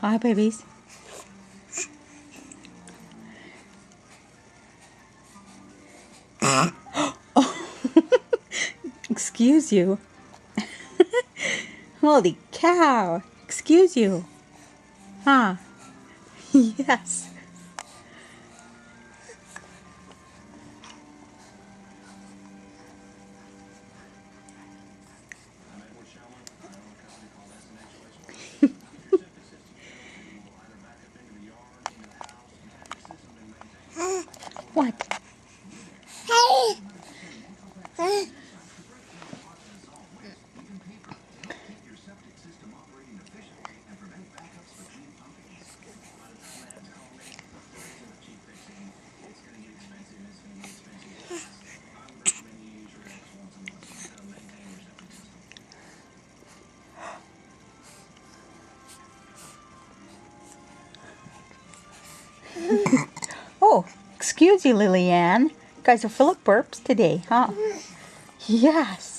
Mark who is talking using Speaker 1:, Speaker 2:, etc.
Speaker 1: Hi, babies. Excuse you. Holy cow. Excuse you. Huh? Yes. What? Oh, excuse you, Lillian. You guys are full of burps today, huh? Yes.